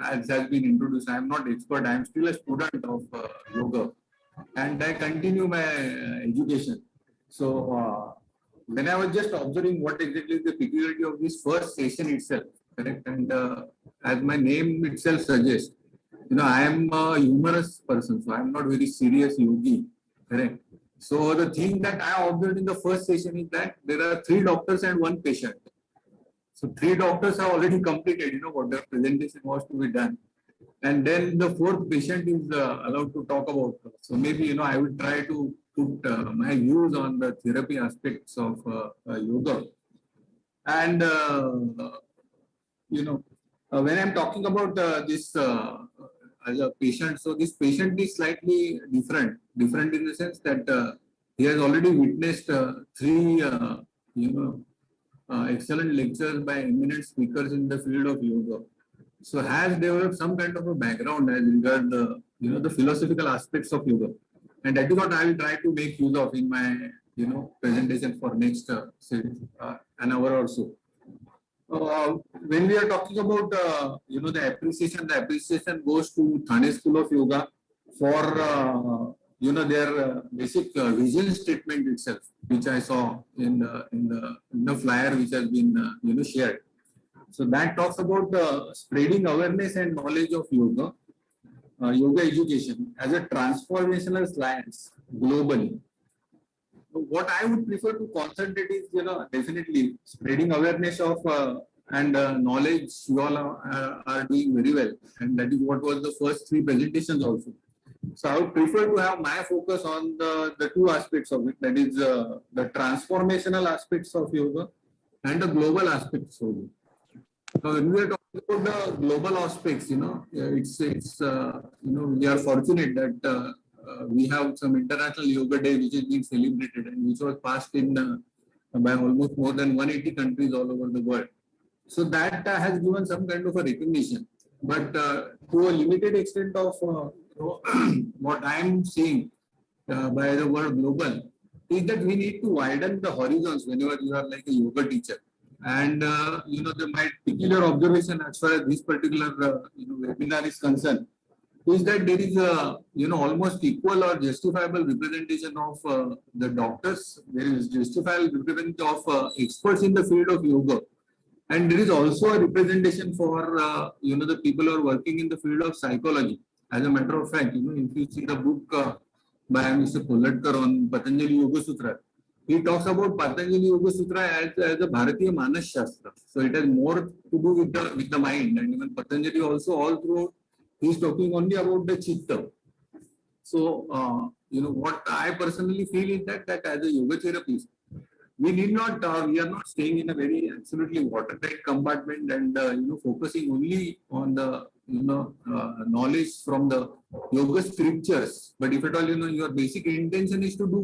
as has been introduced, I am not expert. I am still a student of yoga, and I continue my education. So when I was just observing what exactly is the peculiarity of this first session itself, correct? And as my name itself suggests, I am a humorous person, so I am not very serious yogi, correct? So the thing that I observed in the first session is that there are 3 doctors and 1 patient. So 3 doctors have already completed, what their presentation was to be done. And then the 4th patient is allowed to talk about. So maybe, I will try to put my views on the therapy aspects of yoga. And, when I'm talking about this as a patient, so this patient is slightly different in the sense that he has already witnessed 3, excellent lectures by eminent speakers in the field of yoga. So has developed some kind of a background as regard the, the philosophical aspects of yoga. And that is what I will try to make use of in my, presentation for next, an hour or so. When we are talking about, the appreciation goes to Thane School of Yoga for, their basic vision statement itself, which I saw in the flyer which has been, shared. So that talks about spreading awareness and knowledge of yoga, yoga education as a transformational science globally. So what I would prefer to concentrate is, definitely spreading awareness of and knowledge. You all are doing very well, and that is what was the first 3 presentations also. So I would prefer to have my focus on the 2 aspects of it, that is the transformational aspects of yoga and the global aspects of it. When we are talking about the global aspects, it's we are fortunate that we have some International Yoga Day which is being celebrated and which was passed in by almost more than 180 countries all over the world. So that has given some kind of a recognition, but to a limited extent of what I am seeing by the word global is that we need to widen the horizons whenever you are like a yoga teacher. And my peculiar observation as far as this particular webinar is concerned is that there is a almost equal or justifiable representation of the doctors. There is justifiable representation of experts in the field of yoga, and there is also a representation for the people who are working in the field of psychology. As a matter of fact, if you see the book by Mr. Kollatkar on Patanjali Yoga Sutra, he talks about Patanjali Yoga Sutra as a Bharatiya Manas Shastra. So it has more to do with the mind. And even Patanjali also all through, he is talking only about the chitta. So, what I personally feel is that as a yoga therapist, we need not, we are not staying in a very absolutely watertight compartment and, focusing only on the, knowledge from the yoga scriptures. But if at all, your basic intention is to do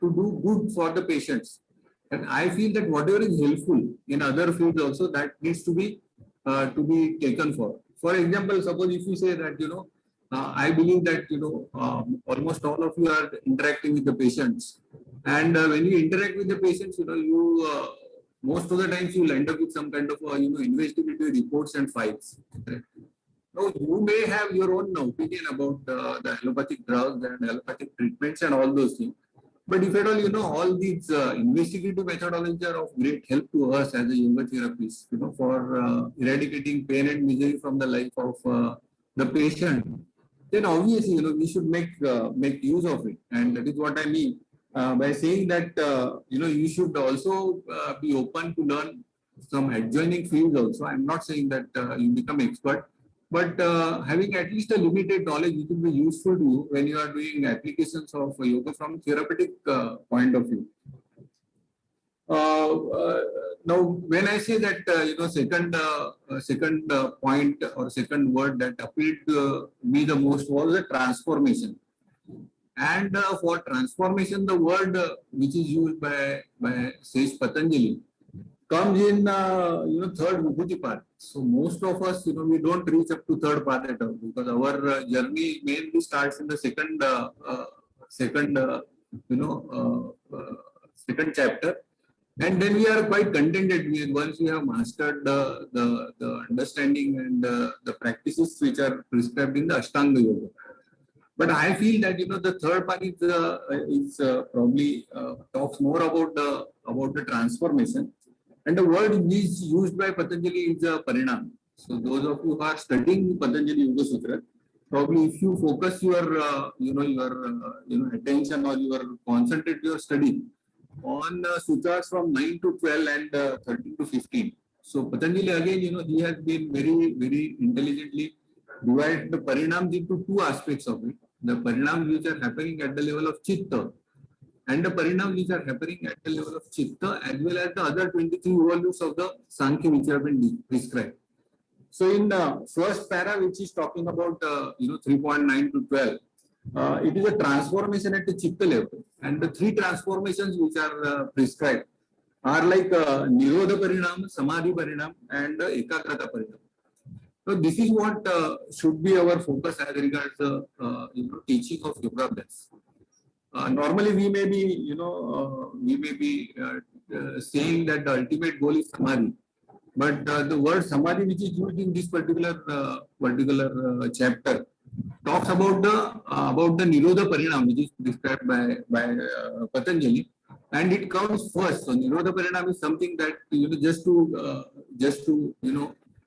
good for the patients. And I feel that whatever is helpful in other fields also, that needs to be taken for. For example, suppose if you say that, I believe that, almost all of you are interacting with the patients. And when you interact with the patients, you most of the times you will end up with some kind of, investigative reports and files. Now, you may have your own opinion about the allopathic drugs and allopathic treatments and all those things. But if at all, all these investigative methodologies are of great help to us as a yoga therapist, for eradicating pain and misery from the life of the patient, then obviously, we should make use of it. And that is what I mean by saying that, you should also be open to learn some adjoining fields also. I'm not saying that you become expert, but having at least a limited knowledge, it will be useful to you when you are doing applications of yoga from therapeutic point of view. Now, when I say that, second point or second word that appealed to me the most was the transformation. And for transformation, the word which is used by says Patanjali comes in, third Vibhuti path. So most of us, we don't reach up to third path at all because our journey mainly starts in the second chapter. And then we are quite contented with once we have mastered the understanding and the practices which are prescribed in the Ashtanga Yoga. But I feel that the third part is probably talks more about the transformation, and the word is used by Patanjali is parinam. So those of you who are studying Patanjali Yoga Sutra, probably if you focus your attention or your concentrate your study on sutras from 9 to 12 and 13 to 15. So Patanjali again, he has been very intelligently divided the parinams into two aspects of it. The parinams which are happening at the level of chitta and the parinams which are happening at the level of chitta as well as the other 23 values of the Sankhya which have been prescribed. So in the first para which is talking about 3.9 to 12, it is a transformation at the chitta level, and the three transformations which are prescribed are like Nirodha Parinam, Samadhi Parinam, and Ekagrata Parinam. So this is what should be our focus as regards the teaching of yoga class. Normally, we may be saying that the ultimate goal is samadhi, but the word samadhi, which is used in this particular chapter, talks about the Nirodha Parinam, which is described by Patanjali, and it comes first. So Nirodha Parinam is something that just to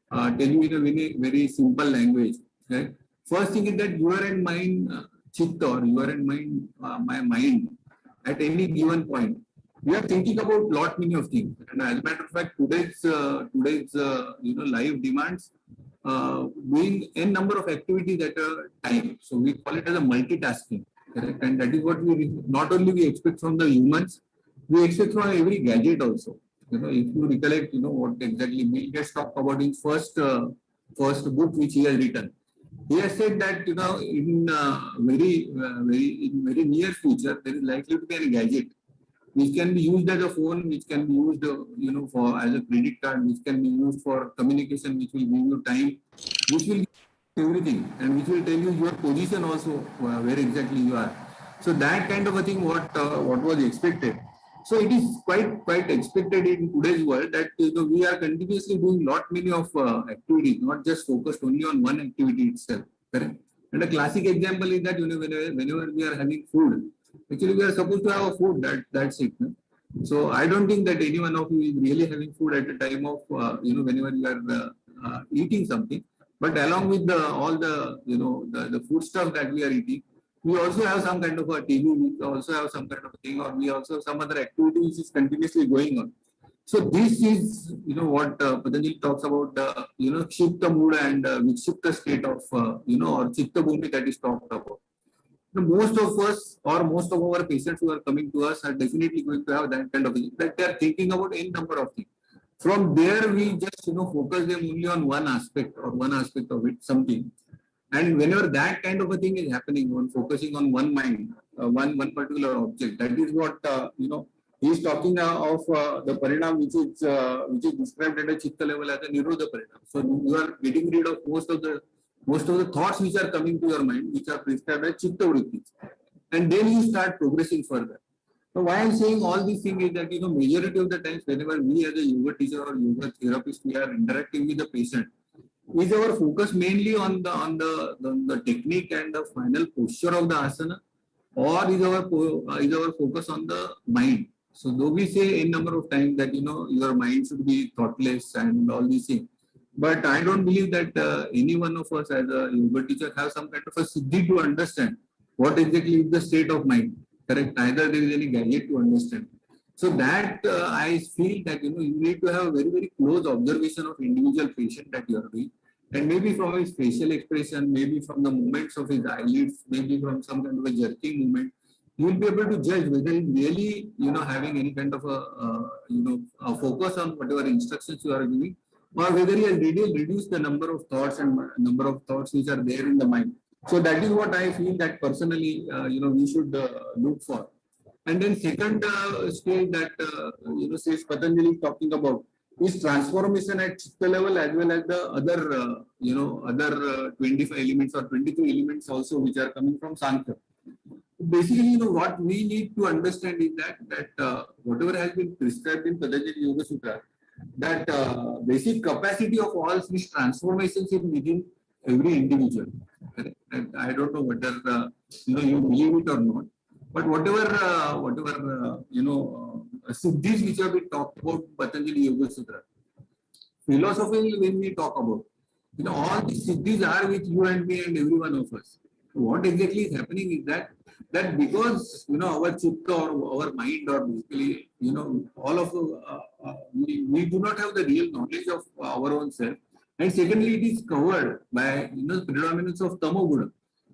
tell you in a very simple language. Right? First thing is that your and mind chitta or your and mind my mind at any given point, we are thinking about many of things. And as a matter of fact, today's life demands doing n number of activities at a time. So we call it as a multitasking, correct? And that is what not only we expect from the humans, we expect from every gadget also. If you recollect, what exactly Bill Gates talked about in first book which he has written. He has said that in very near future there is likely to be a gadget which can be used as a phone, which can be used for as a credit card, which can be used for communication, which will give you time, which will give everything, and which will tell you your position also where exactly you are. So that kind of a thing what was expected. So it is quite expected in today's world that we are continuously doing many of activities, not just focused only on one activity itself. Correct? And a classic example is that whenever we are having food, actually we are supposed to have a food. That's it. No? So I don't think that any one of you is really having food at the time of whenever you are eating something. But along with all the food stuff that we are eating, we also have some kind of a TV, we also have some kind of a thing, or we also have some other activity which is continuously going on. So this is, what Patanjali talks about, Kshipta mood and Vikshipta state of, or Chitta Bhumi that is talked about. Most of us or most of our patients who are coming to us are definitely going to have that kind of thing, that they are thinking about any number of things. From there, we just, focus them only on one aspect of it, something. And whenever that kind of a thing is happening, on focusing on one mind, one particular object, that is what he is talking of the parinam which is described at a chitta level as a Nirodha Parinam. So you are getting rid of most of the thoughts which are coming to your mind, which are prescribed as chitta vrittis, and then you start progressing further. So why I'm saying all these things is that majority of the times whenever we as a yoga teacher or yoga therapist we are interacting with the patient, is our focus mainly on the technique and the final posture of the asana, or is our focus on the mind? So though we say a number of times that your mind should be thoughtless and all these things, but I don't believe that any one of us as a yoga teacher have some kind of a siddhi to understand what exactly is the state of mind. Correct? Neither there is any gadget to understand. So that I feel that you need to have a very close observation of individual patient that you are doing, and maybe from his facial expression, maybe from the movements of his eyelids, maybe from some kind of a jerking movement, you will be able to judge whether he's really having any kind of a focus on whatever instructions you are giving, or whether he has really reduced the number of thoughts which are there in the mind. So that is what I feel that personally we should look for. And then second stage that says Patanjali is talking about is transformation at chitta level as well as the other 25 elements or 23 elements also which are coming from Sankhya. basically, what we need to understand is that whatever has been prescribed in Patanjali Yoga Sutra, that basic capacity of all these transformations is within every individual. Correct? And I don't know whether you believe it or not, but whatever siddhis which have been talked about Patanjali Yoga Sutra, philosophically when we talk about, all these siddhis are with you and me and every one of us. What exactly is happening is that because our chitta or our mind or basically all of we do not have the real knowledge of our own self, and secondly it is covered by predominance of tamo guna.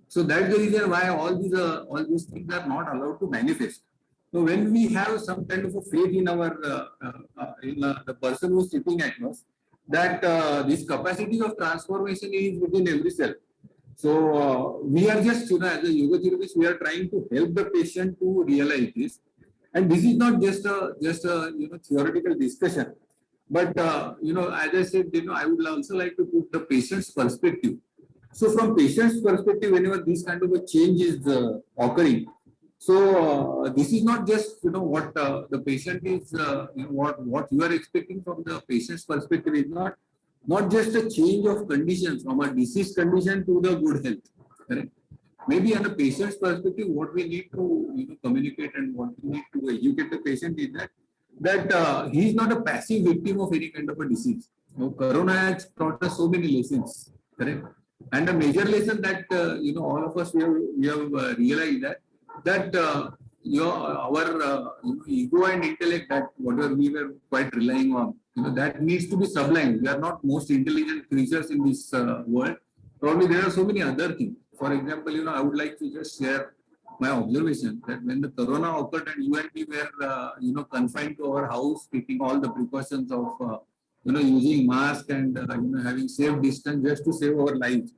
So that's the reason why all these things are not allowed to manifest. So when we have some kind of a faith in our the person who is sitting at us, that this capacity of transformation is within every cell. So we are just, as a yoga therapist, we are trying to help the patient to realize this. And this is not just a theoretical discussion, but as I said, I would also like to put the patient's perspective. So from patient's perspective, whenever this kind of a change is occurring, so this is not just what the patient is, what you are expecting from the patient's perspective is not just a change of condition from a disease condition to the good health. Correct? Maybe on a patient's perspective, what we need to communicate and what we need to educate the patient is that he is not a passive victim of any kind of a disease. Corona has taught us so many lessons. Correct? And a major lesson that all of us we have realized that our ego and intellect, that whatever we were quite relying on, that needs to be sublimed. We are not most intelligent creatures in this world. Probably there are so many other things. For example, I would like to just share my observation that when the corona occurred and you and me were confined to our house, taking all the precautions of using mask and having safe distance just to save our lives.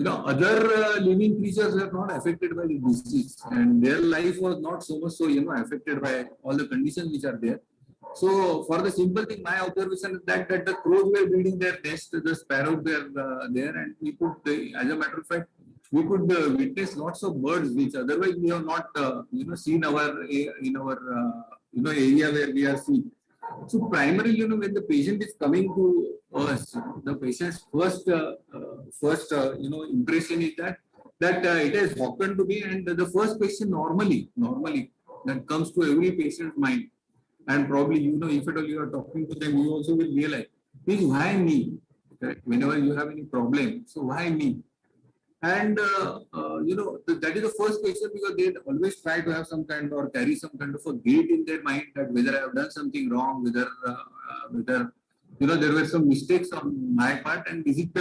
Other living creatures were not affected by the disease, and their life was not so much so affected by all the conditions which are there. So for the simple thing, my observation is that the crows were building their nest, the sparrows were there, and we could, as a matter of fact, we could witness lots of birds which otherwise we have not seen in our area where we are seeing. So primarily, when the patient is coming to us, the patient's first impression is that it has happened to me, and the first question normally that comes to every patient's mind, and probably if at all you are talking to them, you also will realize, is why me? Correct? Whenever you have any problem, so why me? And that is the first question, because they always try to have some kind or carry some kind of a guilt in their mind that whether I have done something wrong, whether there were some mistakes on my part, and is it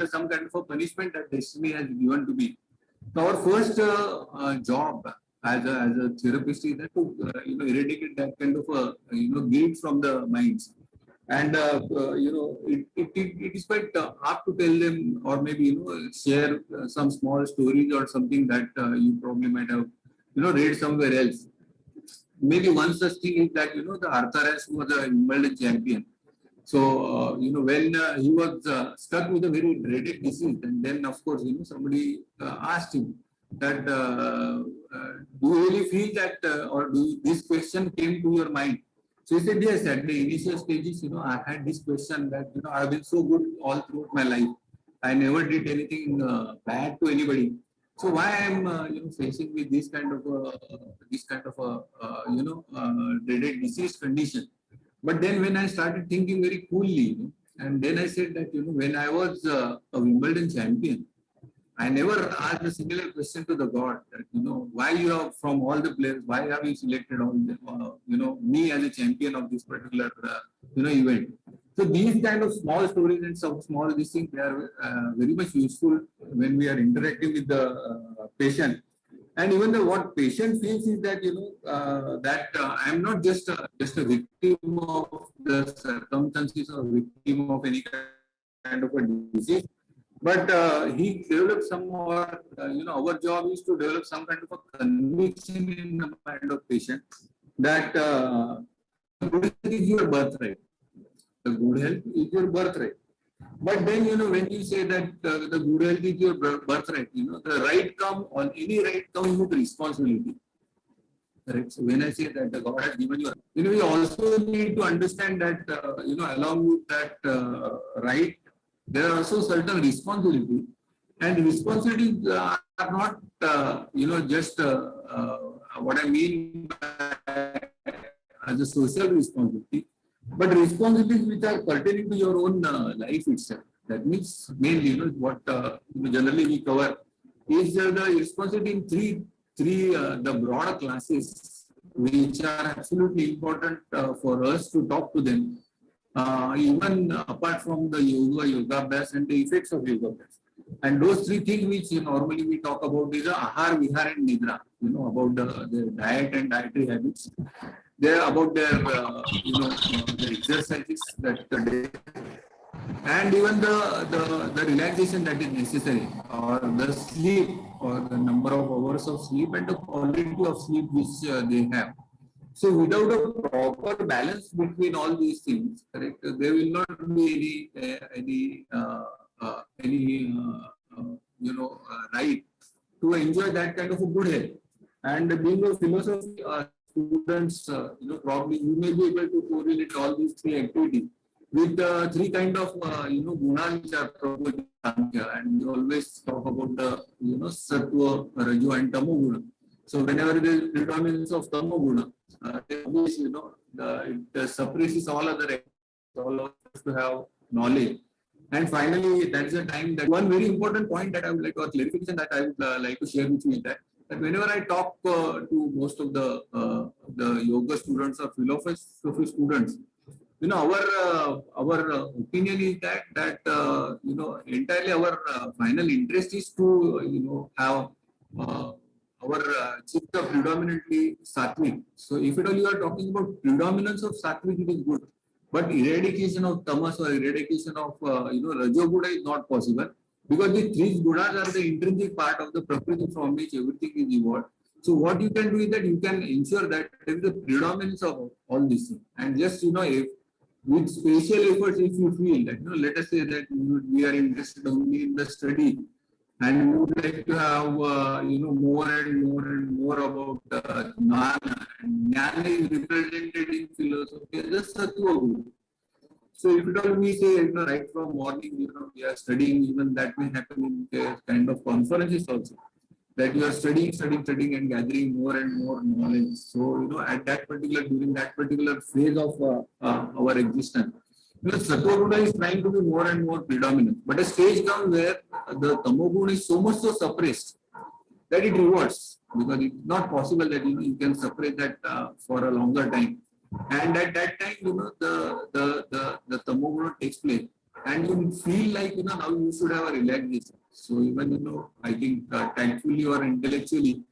some kind of a punishment that destiny has given to me? So our first job as a therapist is that to eradicate that kind of a guilt from the minds. And it is quite hard to tell them, or maybe share some small stories or something that you probably might have read somewhere else. Maybe one such thing is that the Arthur was a Wimbledon champion. So when he was stuck with a very dreaded disease, and then of course somebody asked him that do you really feel that or do this question came to your mind? So he said, yes, at the initial stages, I had this question that, I've been so good all throughout my life. I never did anything bad to anybody. So why I'm, facing with this kind of dreaded disease condition? But then when I started thinking very coolly, and then I said that, when I was a Wimbledon champion, I never asked a singular question to the God that, why you have, from all the players, why have you selected me as a champion of this particular, event? So these kind of small stories and some small these things, they are very much useful when we are interacting with the patient. And even what patient feels is that, I am not just a victim of the circumstances or victim of any kind of a disease. But he developed some more, our job is to develop some kind of a conviction in the mind of patient that good health is your birthright. The good health is your birthright. But then, when you say that the good health is your birthright, the right come on any right comes with responsibility. Correct. So when I say that the God has given you, we also need to understand that, along with that right, there are also certain responsibility, and responsibilities are not, just what I mean by as a social responsibility, but responsibilities which are pertaining to your own life itself. That means mainly, what generally we cover is the responsibility in three the broad classes which are absolutely important for us to talk to them, even apart from the yoga abhyas and the effects of yoga abhyas. And those three things which normally we talk about is ahar, vihar, and nidra. About the diet and dietary habits. They're about the exercises that they, and even the relaxation that is necessary, or the sleep, or the number of hours of sleep and the quality of sleep which they have. So without a proper balance between all these things, correct, there will not be any right to enjoy that kind of a good health. And being a philosophy students, probably you may be able to correlate all these three activities with three kind of gunas which are proposed in Sankhya, and we always talk about the sattva, raju, and tamo guna. So whenever there is predominance of tamo guna, always it suppresses all other activities, all of us to have knowledge. And finally, that's the time that one very important point that I would like, or clarification that I would like to share with you is that whenever I talk to most of the yoga students or philosophy students, our opinion is that entirely our final interest is to have our chitta predominantly sattvic. So if at all you are talking about predominance of sattvic, it is good, but eradication of tamas or eradication of rajoguna is not possible, because the three gunas are the intrinsic part of the prakriti from which everything is evolved. So what you can do is that you can ensure that there is a predominance of all these things, and just if with special efforts, if you feel that, let us say that we are interested only in the study, and we would like to have, more and more about jnana. And jnana is represented in philosophy as a sattva guru. So if it all we say, right from morning, we are studying, even that may happen in kind of conferences also, that you are studying and gathering more and more knowledge. So, at during that particular phase of our existence, Sattva is trying to be more and more predominant. But a stage comes where the Tamoguna is so much so suppressed that it reverts, because it's not possible that, you can suppress that for a longer time. And at that time, the Tamoguna takes place. And you feel like, now you should have a relaxation. So even, I think thankfully or intellectually,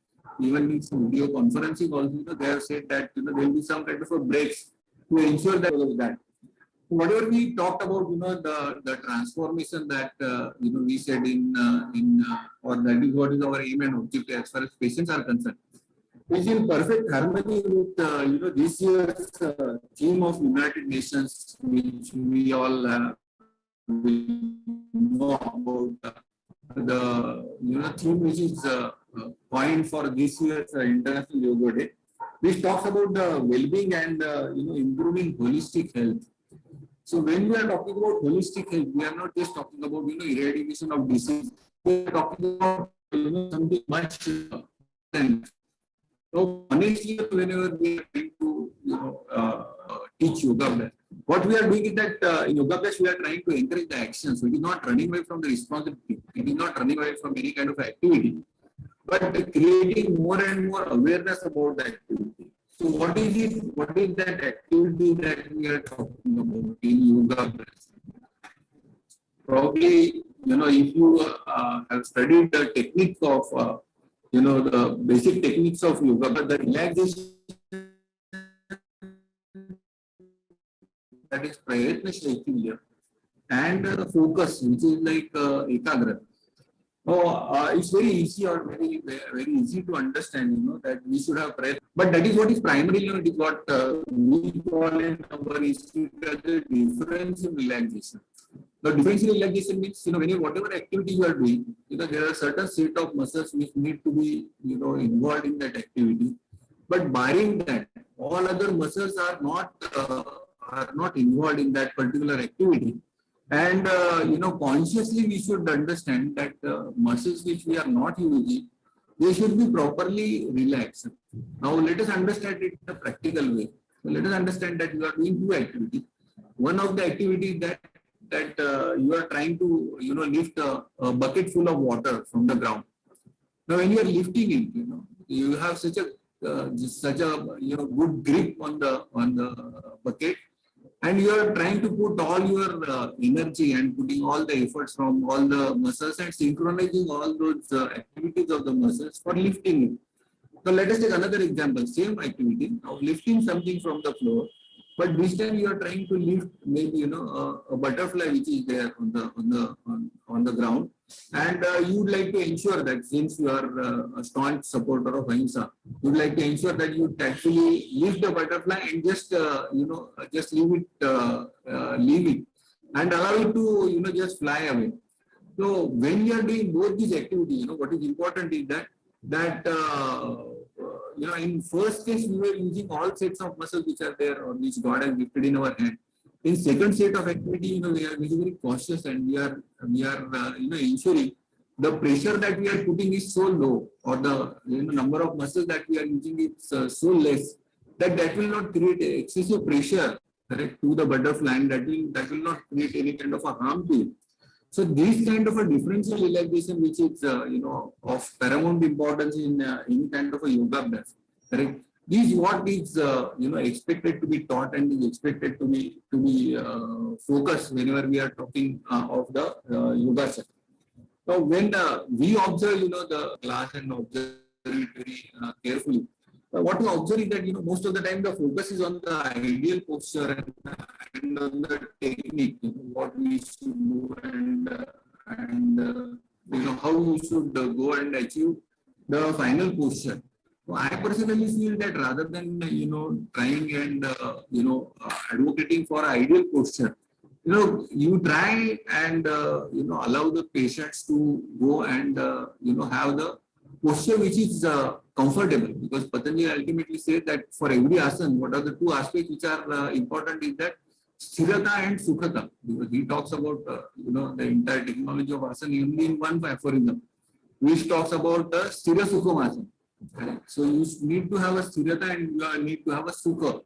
even in some video conferencing also, they have said that, there will be some kind of a breaks to ensure that. Whatever we talked about, the transformation that, we said or that is what is our aim and objective as far as patients are concerned, is in perfect harmony with, this year's theme of United Nations, which we all will know about, the theme which is coined for this year's International Yoga Day, which talks about the well-being and, improving holistic health. So when we are talking about holistic health, we are not just talking about, eradication of disease. We are talking about, something much than. So honestly, whenever we are trying to, teach yoga, what we are doing is that in yoga we are trying to encourage the action. So it is not running away from the responsibility. It is not running away from any kind of activity, but creating more and more awareness about the activity. So what is it? What is that activity that we are talking about in yoga? Probably, if you have studied the technique of, the basic techniques of yoga, but the relaxation that is prayatna shaitilya, and the focus, which is like ekagra. It's very easy or very easy to understand, that we should have prayer. But that is what is primarily, it is what we call in our institute as a difference in relaxation. The differential relaxation means, when you, whatever activity you are doing, there are certain set of muscles which need to be, involved in that activity. But barring that, all other muscles are not involved in that particular activity. And, consciously we should understand that muscles which we are not using, they should be properly relaxed. Now, let us understand it in a practical way. So let us understand that you are doing two activities. One of the activities that you are trying to, lift a bucket full of water from the ground. Now, when you are lifting it, you have such a good grip on the bucket, and you are trying to put all your energy and putting all the efforts from all the muscles and synchronizing all those activities of the muscles for lifting it. So let us take another example, same activity, now lifting something from the floor, but this time you are trying to lift maybe a butterfly which is there on the ground, and you would like to ensure that since you are a staunch supporter of Ahimsa, you would like to ensure that you actually lift the butterfly and just leave it and allow it to just fly away. So when you are doing both these activities, what is important is that in first case we were using all sets of muscles which are there or which God has gifted in our hand. In second set of activity, we are very cautious, and we are ensuring the pressure that we are putting is so low, or the number of muscles that we are using is so less that will not create excessive pressure, correct, to the butterfly, and that will not create any kind of a harm to it. So this kind of a differential relaxation, which is of paramount importance in any kind of a yoga class, correct? This is what is expected to be taught and is expected to be focused whenever we are talking of the yoga session. Now, when we observe the class and observe it very carefully, what we observe is that most of the time the focus is on the ideal posture and on the technique, what we should do and how we should go and achieve the final posture. So I personally feel that rather than trying and advocating for ideal posture, you try and allow the patients to go and have the posture which is comfortable, because Patanjali ultimately says that for every asana, what are the two aspects which are important is that sthirata and sukhata, because he talks about the entire technology of asana only in one aphorism, which talks about the sthira sukham asana. So you need to have a sthirata and you need to have a sukha.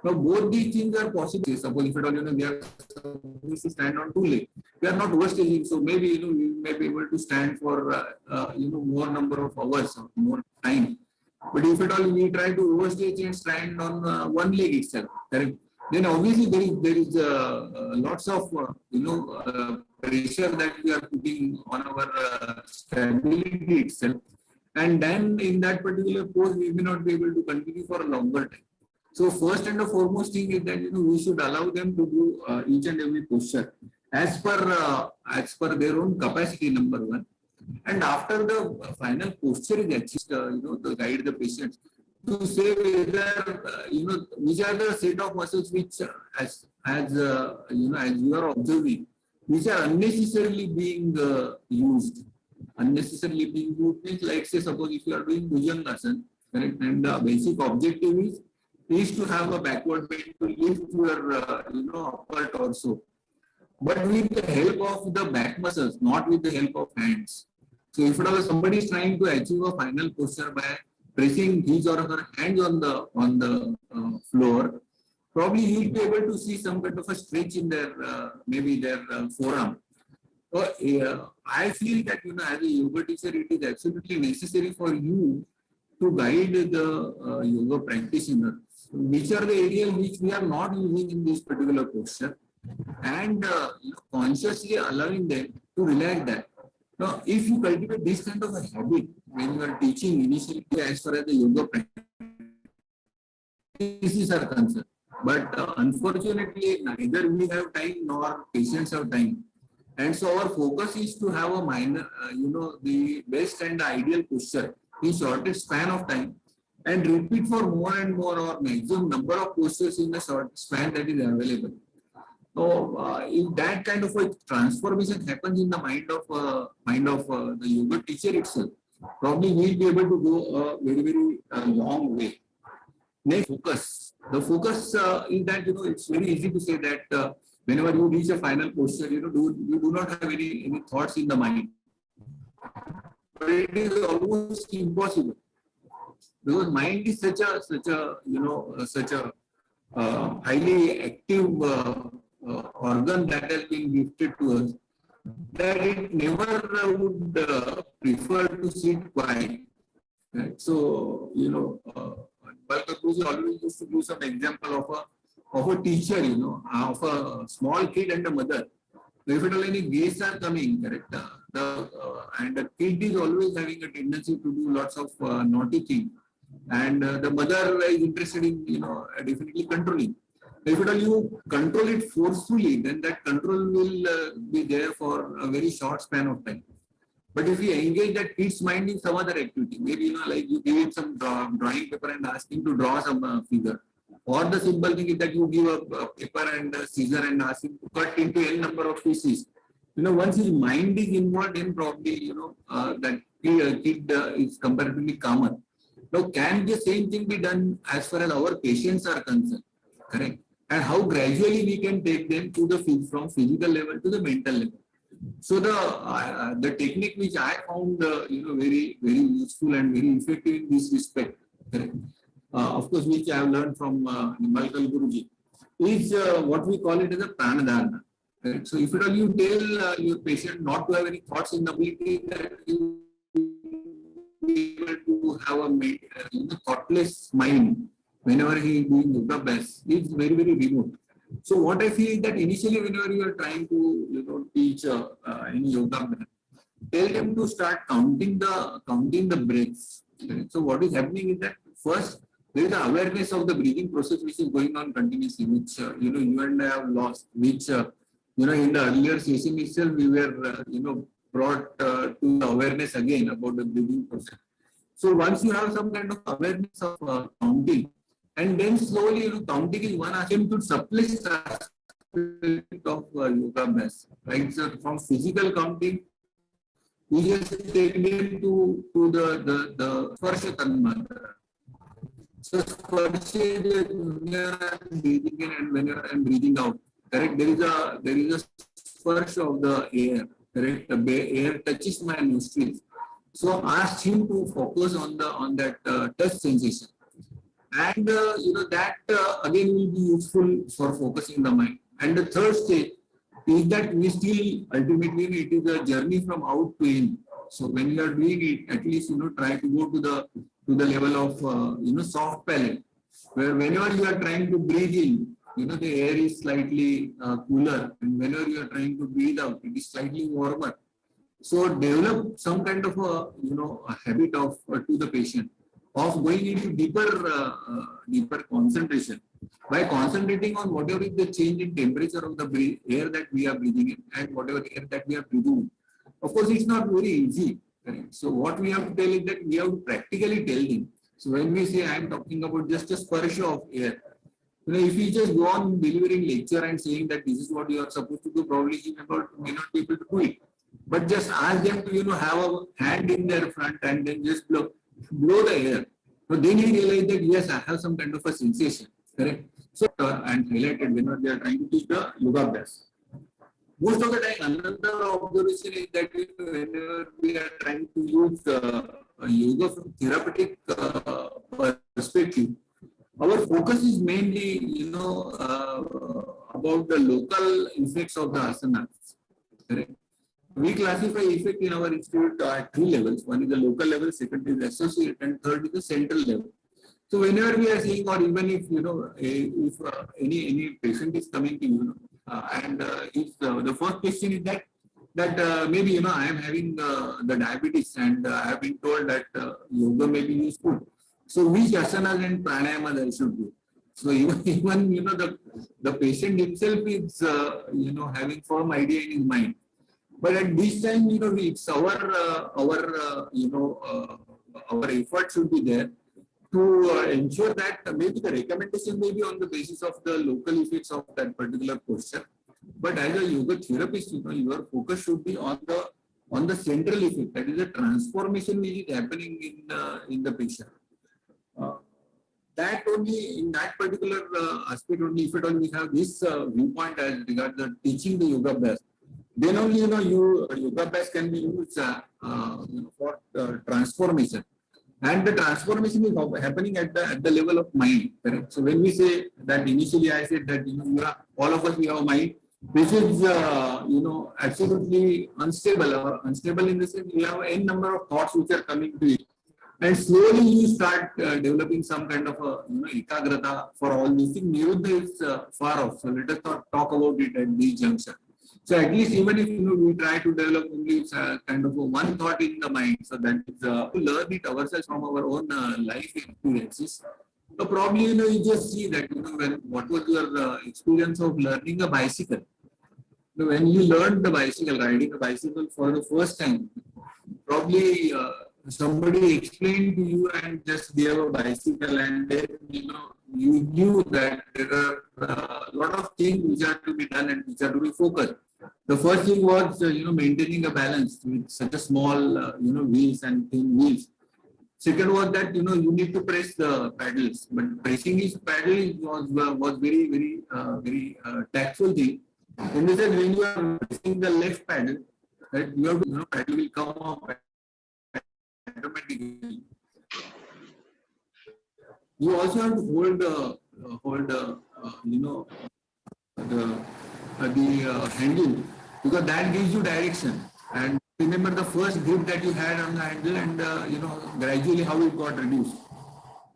Now both these things are possible. Suppose if at all we are supposed to stand on two legs, we are not overstaging, so maybe we may be able to stand for more number of hours or more time. But if at all we try to overstage and stand on one leg itself, correct? Then obviously there is lots of pressure that we are putting on our stability itself, and then in that particular pose we may not be able to continue for a longer time. So first and the foremost thing is that we should allow them to do each and every posture as per their own capacity, number one. And after the final posture is achieved, to guide the patients to say whether which are the set of muscles which as you are observing, which are unnecessarily being used. Unnecessarily being used means, like say, suppose if you are doing Bhujangasana, correct, and the basic objective is to have a backward bend to lift your upper torso, but with the help of the back muscles, not with the help of hands. So if somebody is trying to achieve a final posture by pressing his or her hands on the floor, probably you will be able to see some kind of a stretch in their maybe their forearm. So I feel that as a yoga teacher, it is absolutely necessary for you to guide the yoga practitioner, which are the areas which we are not using in this particular posture, and consciously allowing them to relax that. Now, if you cultivate this kind of a habit when you are teaching initially as far as the yoga practices are concerned, but unfortunately neither we have time nor patients have time. And so our focus is to have a minor, the best and the ideal posture in shortest span of time, and repeat for more and more or maximum number of postures in the short span that is available. So if that kind of a transformation happens in the mind of the yoga teacher itself, probably we'll be able to go a very long way. Next, focus. The focus is that it's very easy to say that whenever you reach a final posture, you do not have any thoughts in the mind, but it is almost impossible because mind is such a highly active organ that has been gifted to us that it never would prefer to sit quiet. Right? So, Balkakuzi always used to give some example of a teacher, of a small kid and a mother. If at all any guests are coming, correct, and the kid is always having a tendency to do lots of naughty things, and the mother is interested in, definitely controlling. If at all you control it forcefully, then that control will be there for a very short span of time. But if you engage that kid's mind in some other activity, maybe like you give him some drawing paper and ask him to draw some figure, or the simple thing is that you give a paper and a scissor and ask him to cut into n number of pieces. Once his mind is involved, then probably that kid is comparatively calmer. Now, can the same thing be done as far as our patients are concerned? Correct. And how gradually we can take them to from physical level to the mental level. So the technique which I found very useful and very effective in this respect, correct? Of course, which I have learned from Nimbakal Guruji, is what we call it as a pranadharana. Right? So if at all you tell your patient not to have any thoughts in the ability that you be able to have a thoughtless mind whenever he is doing yoga best, is very remote. So what I feel is that initially whenever you are trying to teach any yoga, tell them to start counting the breaths. Okay? So what is happening is that first there is the awareness of the breathing process which is going on continuously, which you and I have lost. Which in the earlier session itself we were brought to the awareness again about the breathing process. So once you have some kind of awareness of counting, and then slowly, counting is one attempt to suppress the aspect of yoga best, right? So from physical counting, we just take them to the Sparsha Tanmatra. So Sparsha is when you are breathing in and when you are breathing out, correct? There is a sparsh of the air, correct? The air touches my nostrils. So ask him to focus on that touch sensation. And that again will be useful for focusing the mind. And the third stage is that we still ultimately it is a journey from out to in. So when you are doing it, at least try to go to the level of soft palate, where whenever you are trying to breathe in, the air is slightly cooler, and whenever you are trying to breathe out, it is slightly warmer. So develop some kind of a habit of to the patient of going into deeper concentration by concentrating on whatever is the change in temperature of the air that we are breathing in and whatever air that we are breathing in. Of course, it's not very easy. Right? So what we have to tell is that we have to practically tell him. So when we say I am talking about just a sparsha of air, if you just go on delivering lecture and saying that this is what you are supposed to do, probably he may not be able to do it. But just ask them to have a hand in their front and then just blow the air. So then he realized that yes, I have some kind of a sensation. Correct. So and highlighted whenever they are trying to teach the yoga abhyas. Most of the time, another observation is that whenever we are trying to use yoga from therapeutic perspective, our focus is mainly about the local effects of the asanas. Correct. We classify effect in our institute at 3 levels. One is the local level, second is the associate, and third is the central level. So whenever we are seeing, or even if if any patient is coming to and if the first question is that maybe I am having the diabetes and I have been told that yoga may be useful. So which asanas and pranayamas I should do? So even the patient himself is having firm idea in his mind. But at this time, it's our effort should be there to ensure that maybe the recommendation may be on the basis of the local effects of that particular posture. But as a yoga therapist, your focus should be on the central effect, that is the transformation which is happening in the patient. Uh, that only in that particular aspect only, if at all we have this viewpoint as regards the teaching the yoga best, then only yoga best can be used for transformation. And the transformation is happening at the level of mind. Correct? So when we say that, initially I said that all of us we have a mind which is absolutely unstable, or unstable in the sense we have n number of thoughts which are coming to it, and slowly you start developing some kind of a ekagrata for all these things. Niruddha is far off, so let us not talk about it at this juncture. So at least even if we try to develop only kind of a one thought in the mind, so that is to learn it ourselves from our own life experiences. So probably you just see that what was your experience of learning a bicycle? When you learned the bicycle, riding a bicycle for the first time, probably somebody explained to you and just gave a bicycle, and then you knew that there are a lot of things which are to be done and which are to be focused. The first thing was maintaining a balance with such a small wheels and thin wheels. Second was that you need to press the pedals, but pressing his pedal was very tactful thing. In the sense, when you are pressing the left pedal, that you have to, pedal will come up automatically. You also have to hold the handle, because that gives you direction. And remember the first grip that you had on the handle, and gradually how it got reduced.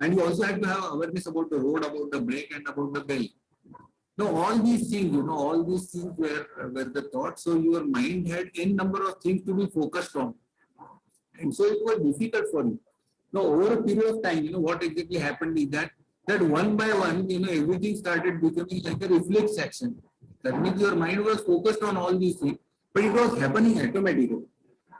And you also have to have awareness about the road, about the brake, and about the bell. Now all these things, were the thoughts. So your mind had n number of things to be focused on, and so it was difficult for you. Now over a period of time, what exactly happened is that one by one, everything started becoming like a reflex action. That means your mind was focused on all these things, but it was happening automatically.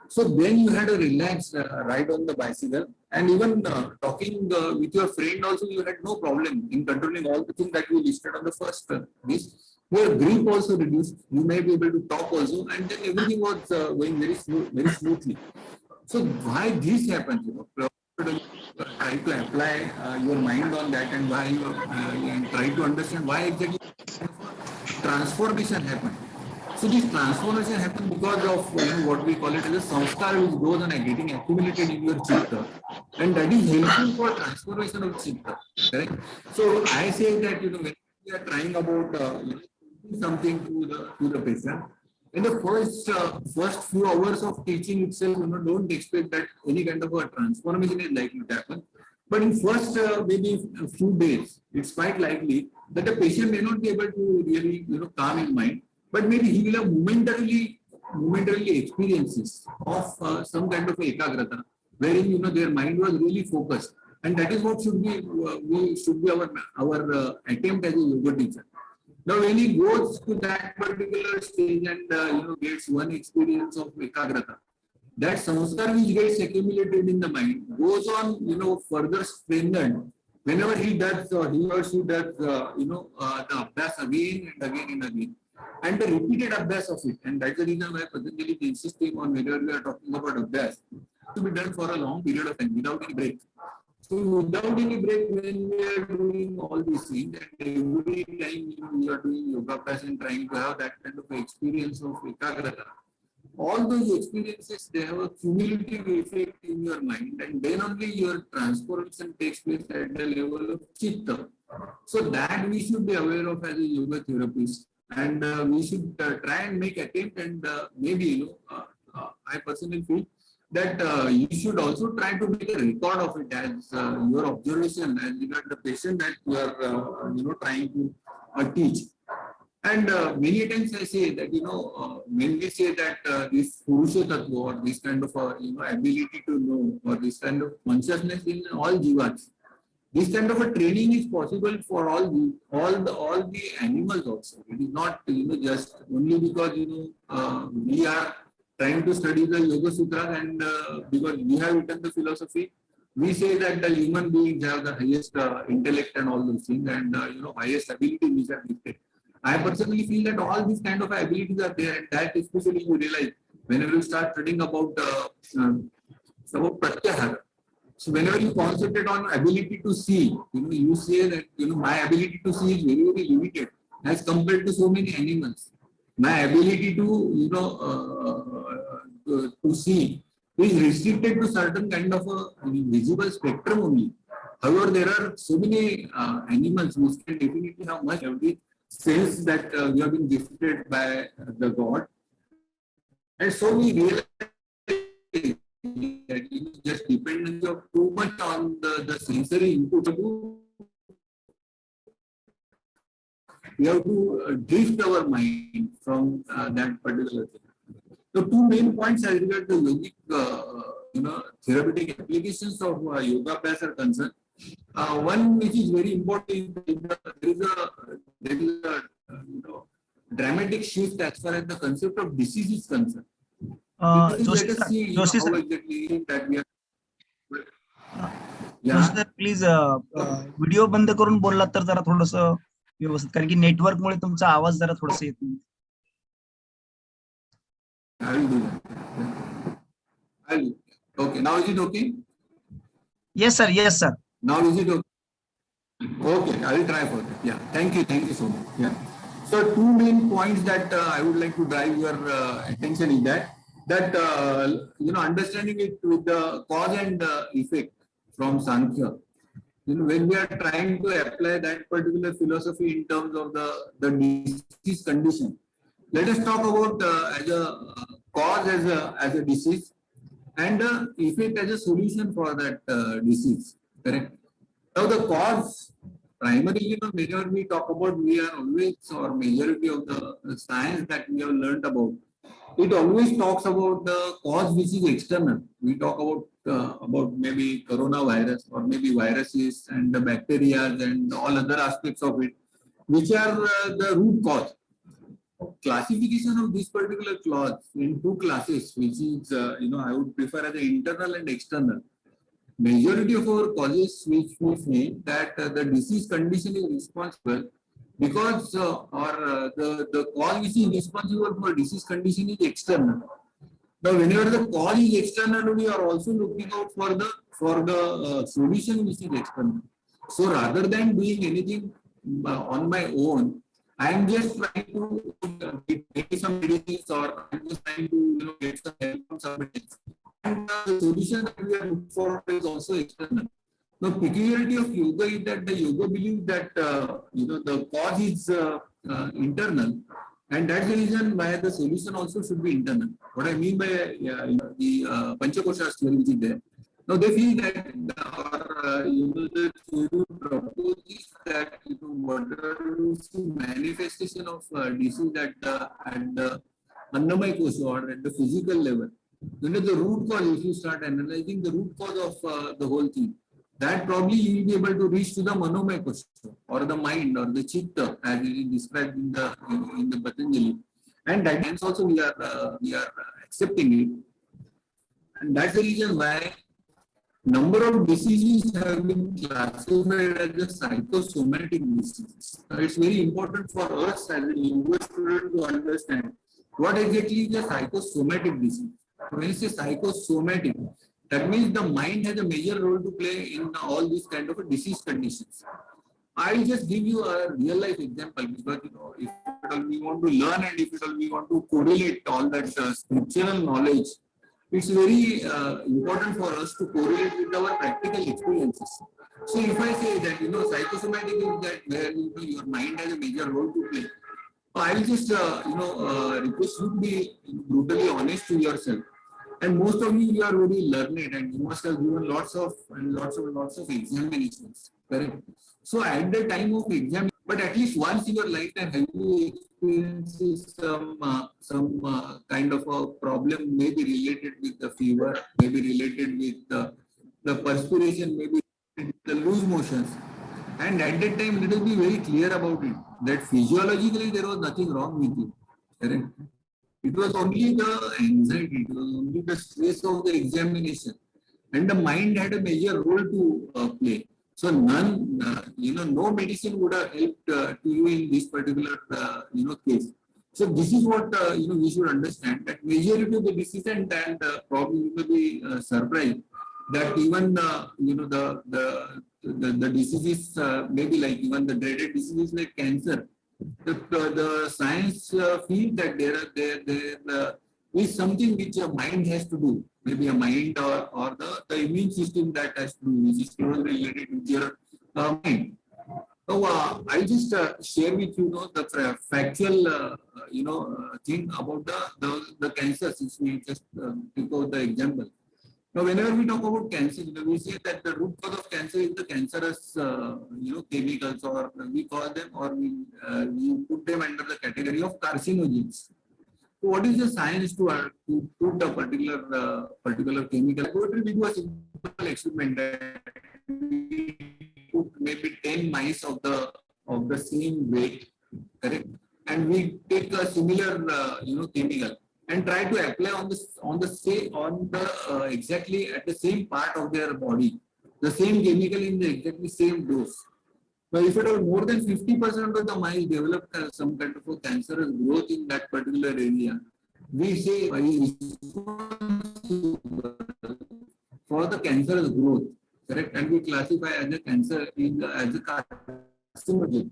So then you had a relaxed ride on the bicycle, and even talking with your friend also, you had no problem in controlling all the things that you listed on the first list. Your grip also reduced. You may be able to talk also, and then everything was going very smoothly. So why this happens? Try to apply your mind on that, and why and try to understand why exactly transformation happened. So this transformation happens because of what we call it as a samskar, which goes on getting accumulated in your chitta, and that is helpful for transformation of chitta. Correct. So I say that when we are trying about something to the patient, in the first few hours of teaching itself, don't expect that any kind of a transformation is likely to happen. But in first maybe a few days, it's quite likely that the patient may not be able to really calm his mind, but maybe he will have momentarily experiences of some kind of ekagrata, wherein their mind was really focused, and that is what should be our attempt as a yoga teacher. Now, when he goes to that particular stage and gets one experience of ekagrata, that samskar which gets accumulated in the mind goes on further strengthened whenever he does he or she does the abhyas again and again and again, and the repeated abhyas of it. And that's the reason why Patanjali is insisting on, whenever we are talking about abhyas, to be done for a long period of time without any break. So without any break, when we are doing all these things, and every time we are doing yoga class and trying to have that kind of experience of ekagrata, all those experiences, they have a cumulative effect in your mind, and then only your transformation takes place at the level of chitta. So that we should be aware of as a yoga therapist, and we should try and make attempt, and maybe I personally feel that you should also try to make a record of it as your observation as regard the patient that you are trying to teach. And many times I say that when we say that this Purusha Tattva, or this kind of ability to know, or this kind of consciousness in all jivas, this kind of a training is possible for all the animals also. It is not just only because we are trying to study the Yoga Sutras, and because we have written the philosophy, we say that the human beings have the highest intellect and all those things, and highest ability which are gifted. I personally feel that all these kind of abilities are there, and that especially you realize whenever you start studying about pratyahara. So whenever you concentrate on ability to see, you say that my ability to see is very very limited as compared to so many animals. My ability to to see is restricted to certain kind of a visible spectrum only. However, there are so many animals which can definitely have much every sense that we have been gifted by the God, and so we realize that just dependence of too much on the sensory input. We have to drift our mind from that particular thing. The two main points as regard the yogic, therapeutic applications of yoga abhyas are concerned. One which is very important is there is a dramatic shift as far as the concept of disease is concerned. Let us see how exactly that we are. Joshi sir please video बंद करून बोललात तर जरा थोडस व्यवस्थित, कारण की network मुळे तुमचा आवाज जरा थोडस येत नाही. I will do that. Okay, now is it okay? Yes sir, yes sir. Now is it okay? Okay, I will try for that. Yeah, thank you so much. Yeah. So two main points that I would like to drive your attention is that understanding it with the cause and effect from Sankhya. When we are trying to apply that particular philosophy in terms of the disease condition, let us talk about as a cause as a disease and effect as a solution for that disease. Correct. Now the cause, primarily, whenever we talk about, we are always, or majority of the science that we have learned about, it always talks about the cause which is external. We talk about maybe coronavirus or maybe viruses and the bacteria and all other aspects of it, which are the root cause. Classification of this particular clause in two classes, which is, I would prefer as the internal and external. Majority of our causes which we say that the disease condition is responsible because the cause which is responsible for disease condition is external. Now, whenever the cause is external, we are also looking out for the solution which is external. So rather than doing anything on my own, I am just trying to get some medicines, or I'm just trying to get some help from somebody else. And the solution that we are looking for is also external. The peculiarity of yoga is that the yoga believes that the cause is internal, and that's the reason why the solution also should be internal. What I mean by the Panchakoshas theory which is there. Now they feel that the theory proposes that whatever is the manifestation of disease at the Annamaya Kosha or at the physical level. The root cause, if you start analyzing the root cause of the whole thing, that probably you will be able to reach to the Manomaya Kosha or the mind or the Chitta as it is described in the Patanjali, and that hence also we are accepting it, and that's the reason why number of diseases have been classified as the psychosomatic diseases. It's very important for us as a yoga student to understand what exactly is a psychosomatic disease. When you say psychosomatic, that means the mind has a major role to play in all these kind of disease conditions. I will just give you a real life example because if we want to learn and if we want to correlate all that scriptural knowledge, it's very important for us to correlate with our practical experiences. So if I say that psychosomatic is that where your mind has a major role to play, I will just request you to be brutally honest to yourself. And most of you are very learned and you must have given lots of examinations. Correct? So at the time of exam, but at least once in your lifetime, have you experienced some kind of a problem, maybe related with the fever, maybe related with the perspiration, maybe the loose motions. And at that time, let us be very clear about it, that physiologically there was nothing wrong with you. Correct? It was only the anxiety, it was only the stress of the examination. And the mind had a major role to play. So none, no medicine would have helped to you in this particular, case. So this is what, we should understand that majority of the disease and probably you may be surprised that even, the diseases, maybe like even the dreaded diseases like cancer, the science feels that there is something which a mind has to do, maybe a mind or the immune system that has to do, which is closely related with your mind. So I'll just share with you, the factual, thing about the cancer, since we just took out the example. Now, whenever we talk about cancer, we say that the root cause of cancer is the cancerous, chemicals, or we call them, or we put them under the category of carcinogens. So, what is the science to put a particular chemical? We do a simple experiment that we put maybe 10 mice of the same weight, correct? And we take a similar, chemical and try to apply exactly at the same part of their body, the same chemical in the exactly same dose. But if it was more than 50% of the mice developed some kind of a cancerous growth in that particular area, we say for the cancerous growth, correct? And we classify as a cancer as a carcinogen.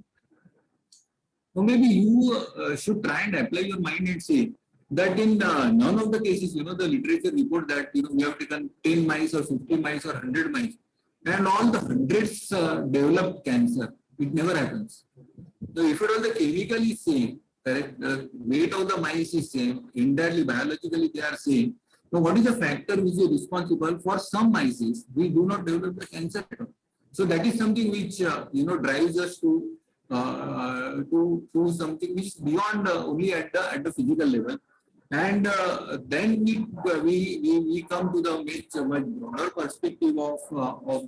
So maybe you should try and apply your mind and say that in none of the cases, the literature report that we have taken 10 mice or 50 mice or 100 mice, and all the hundreds develop cancer. It never happens. So if it all the chemical is same, correct, the weight of the mice is same, entirely biologically they are same. So what is the factor which is responsible for some mice? We do not develop the cancer at all. So that is something which drives us to something which is beyond only at the physical level. And then we come to the much broader perspective of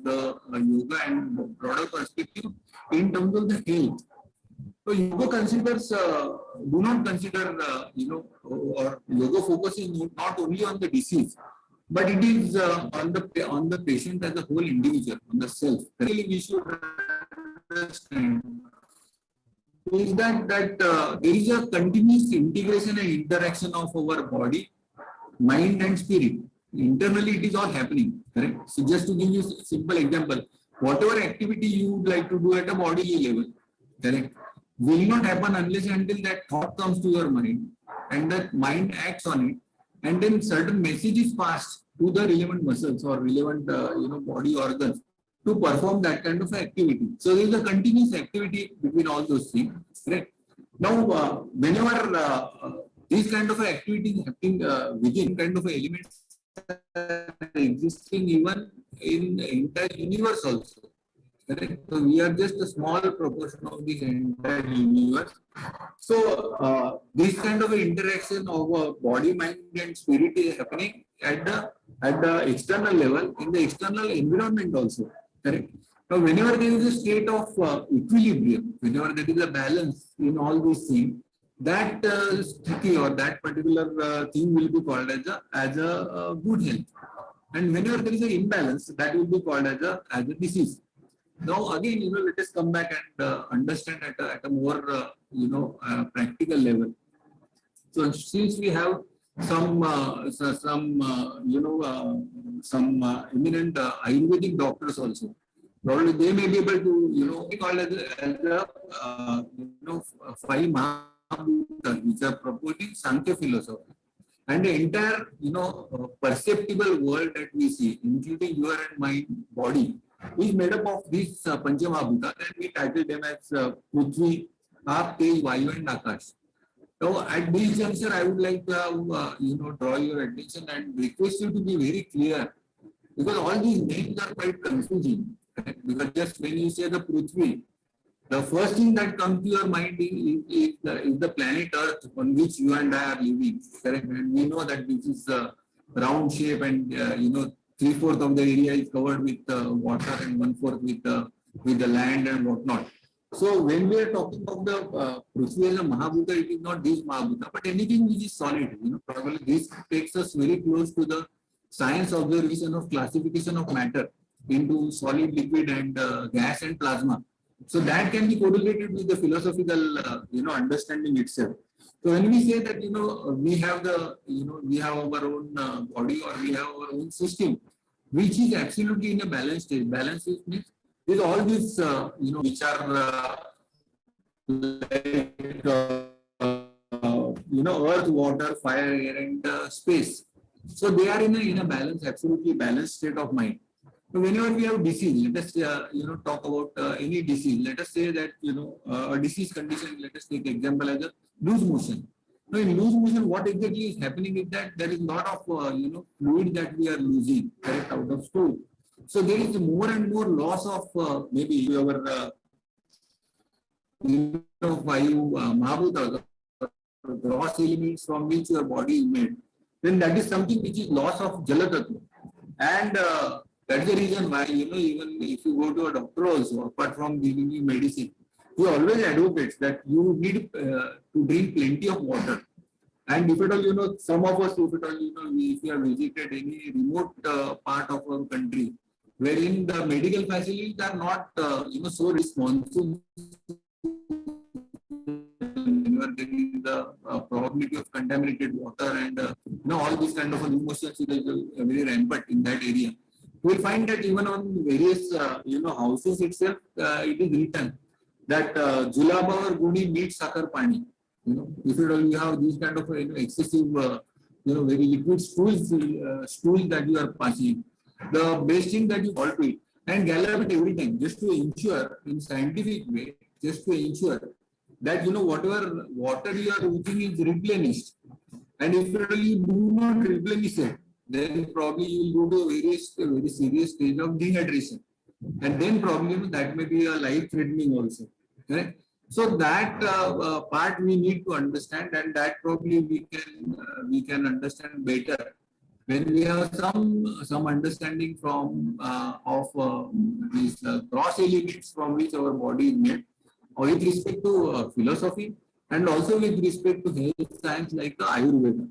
the yoga and broader perspective in terms of the health. So yoga considers do not consider or yoga focuses not only on the disease, but it is on the patient as a whole individual, on the self. Really, we should understand is that there is a continuous integration and interaction of our body, mind and spirit. Internally, it is all happening, correct? So just to give you a simple example, whatever activity you would like to do at a bodily level, correct, will not happen unless until that thought comes to your mind and that mind acts on it, and then certain message is passed to the relevant muscles or relevant body organs to perform that kind of activity. So there is a continuous activity between all those things, right? Now, whenever these kind of activities happening within kind of elements existing even in the entire universe also, correct? So we are just a small proportion of this entire universe. So this kind of interaction of body, mind, and spirit is happening at the external level, in the external environment also. Correct. Now, whenever there is a state of equilibrium, whenever there is a balance in all these things, that sthiti or that particular thing will be called as a good health. And whenever there is an imbalance, that will be called as a disease. Now, again, let us come back and understand at a more practical level. So, since we have some eminent Ayurvedic doctors also, probably they may be able to be called as a 5 Mahabhutas which are proposing Sankhya philosophy, and the entire perceptible world that we see, including your and my body, is made up of these Pancha Mahabhutas, and we title them as Prithvi, Aap, Tej, Vayu and Akash. So at this juncture, I would like to draw your attention and request you to be very clear, because all these names are quite confusing. Right? Because just when you say the Prithvi, the first thing that comes to your mind is the planet Earth on which you and I are living. Correct? And we know that this is a round shape, and 3/4 of the area is covered with water and 1/4 with the land and whatnot. So when we are talking of the Prithvi as a Mahabhuta, it is not this Mahabhuta, but anything which is solid. Probably this takes us very close to the science observation of classification of matter. into solid, liquid, and gas and plasma. So that can be correlated with the philosophical, understanding itself. So when we say that, we have we have our own body, or we have our own system, which is absolutely in a balanced state. Balance means with all these, which are like, earth, water, fire, air, and space. So they are in a balance, absolutely balanced state of mind. So whenever we have disease, let us talk about any disease. Let us say that a disease condition. Let us take example as a loose motion. Now in loose motion, what exactly is happening is that there is lot of fluid that we are losing, correct, out of stool. So there is more and more loss of maybe our vayu, mahabhuta, gross elements from which your body is made. Then that is something which is loss of Jalatattva. And that's the reason why, even if you go to a doctor also, apart from giving you medicine, he always advocates that you need to drink plenty of water. And if at all, some of us, if at all, if you have visited any remote part of our country, wherein the medical facilities are not, so responsive, you are getting the probability of contaminated water, and all these kind of emotions is very rampant in that area. You will find that even on various houses itself, it is written that Julaba or Guni meets Sakar Pani. If you have these kind of excessive, very liquid stools that you are passing, the best thing that you call to it and gallop it every time, just to ensure in scientific way, just to ensure that whatever water you are using is replenished. And if you do not replenish it, then probably you will go to a very serious stage of dehydration, and then probably that may be a life threatening also. Correct? So that part we need to understand, and that probably we can understand better when we have some understanding from of these cross elements from which our body is made, or with respect to philosophy, and also with respect to health science like the Ayurveda.